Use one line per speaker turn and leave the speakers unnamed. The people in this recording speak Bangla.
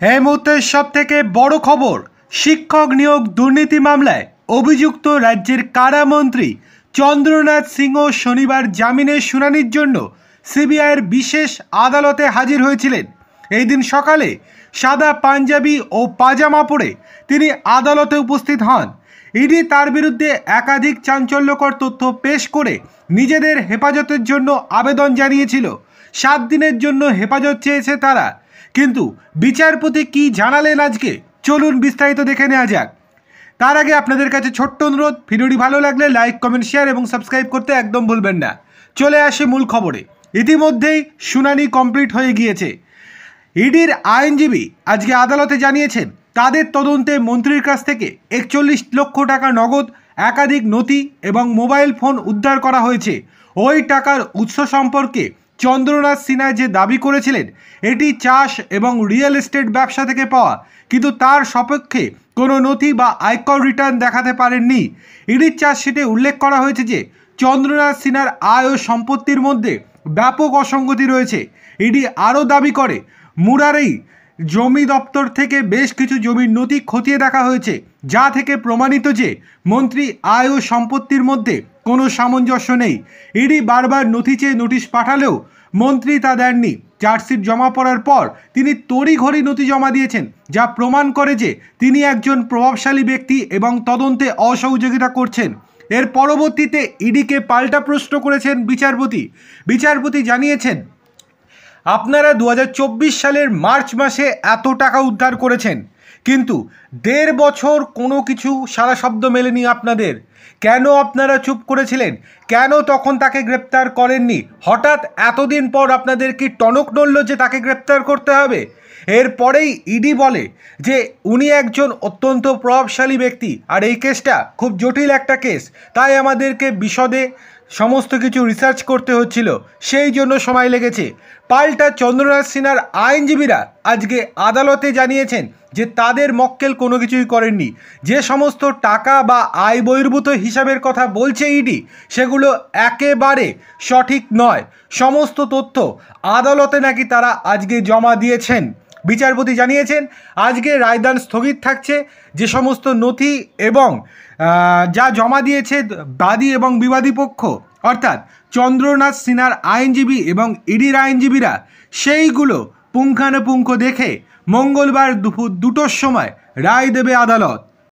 এই মুহূর্তের সবথেকে বড় খবর, শিক্ষক নিয়োগ দুর্নীতি মামলায় অভিযুক্ত রাজ্যের কারামন্ত্রী চন্দ্রনাথ সিংহ শনিবার জামিনের শুনানির জন্য সিবিআইয়ের বিশেষ আদালতে হাজির হয়েছিলেন। এই দিন সকালে সাদা পাঞ্জাবি ও পাজামা পরে তিনি আদালতে উপস্থিত হন। ইডি তার বিরুদ্ধে একাধিক চাঞ্চল্যকর তথ্য পেশ করে নিজেদের হেফাজতের জন্য আবেদন জানিয়েছিল। 7 দিনের জন্য হেফাজত চেয়েছে তারা, কিন্তু বিচারপতি কি জানালেন আজকে, চলুন বিস্তারিত দেখে নেওয়া যাক। তার আগে আপনাদের কাছে ছোট্ট অনুরোধ, ভিডিওটি ভালো লাগলে লাইক, কমেন্ট, শেয়ার এবং সাবস্ক্রাইব করতে একদম ভুলবেন না। চলে আসে মূল খবরে। ইতিমধ্যেই শুনানি কমপ্লিট হয়ে গিয়েছে। ইডির আইনজীবী আজকে আদালতে জানিয়েছেন তাদের তদন্তে মন্ত্রীর কাছ থেকে 41 লক্ষ টাকা নগদ, একাধিক নথি এবং মোবাইল ফোন উদ্ধার করা হয়েছে। ওই টাকার উৎস সম্পর্কে চন্দ্রনাথ সিনহা যে দাবি করেছিলেন এটি চাষ এবং রিয়েল এস্টেট ব্যবসা থেকে পাওয়া, কিন্তু তার সপক্ষে কোনো নথি বা আয়কর রিটার্ন দেখাতে পারেননি। ইডির চার্জশিটে উল্লেখ করা হয়েছে যে চন্দ্রনাথ সিনহার আয় ও সম্পত্তির মধ্যে ব্যাপক অসঙ্গতি রয়েছে। ইডি আরও দাবি করে মুরারই জমি দপ্তর থেকে বেশ কিছু জমির নথি খতিয়ে দেখা হয়েছে, যা থেকে প্রমাণিত যে মন্ত্রী আয় ও সম্পত্তির মধ্যে কোনো সামঞ্জস্য নেই। ইডি বারবার নথি চেয়ে নোটিশ পাঠালেও মন্ত্রী তা দেননি। চার্জশিট জমা পড়ার পর তিনি তড়িঘড়ি নথি জমা দিয়েছেন, যা প্রমাণ করে যে তিনি একজন প্রভাবশালী ব্যক্তি এবং তদন্তে অসহযোগিতা করছেন। এর পরবর্তীতে ইডিকে পাল্টা প্রশ্ন করেছেন বিচারপতি জানিয়েছেন, আপনারা 2024 সালের মার্চ মাসে এত টাকা উদ্ধার করেছেন, কিন্তু 1.5 বছর কোনো কিছু সারা শব্দ মেলেনি আপনাদের। কেন আপনারা চুপ করেছিলেন? কেন তখন তাকে গ্রেপ্তার করেননি? হঠাৎ এতদিন পর আপনাদের কি টনক নড়ল যে তাকে গ্রেপ্তার করতে হবে? এরপরেই ইডি বলে যে উনি একজন অত্যন্ত প্রভাবশালী ব্যক্তি আর এই কেসটা খুব জটিল একটা কেস, তাই আমাদেরকে বিশদে সমস্ত কিছু রিসার্চ করতে হচ্ছিল, সেই জন্য সময় লেগেছে। পাল্টা চন্দ্রনাথ সিনহার আইনজীবীরা আজকে আদালতে জানিয়েছেন যে তাদের মক্কেল কোনো কিছুই করেননি। যে সমস্ত টাকা বা আয় বহির্ভূত হিসাবের কথা বলছে ইডি, সেগুলো একেবারে সঠিক নয়। সমস্ত তথ্য আদালতে নাকি তারা আজকে জমা দিয়েছেন। বিচারপতি জানিয়েছেন আজকে রায়দান স্থগিত থাকছে। যে সমস্ত নথি এবং যা জমা দিয়েছে বাদী এবং বিবাদী পক্ষ, অর্থাৎ চন্দ্রনাথ সিনহার আইনজীবী এবং ইডির আইনজীবীরা, সেইগুলো পুঙ্খানুপুঙ্খ দেখে মঙ্গলবার দুপুর 2টোর সময় রায় দেবে আদালত।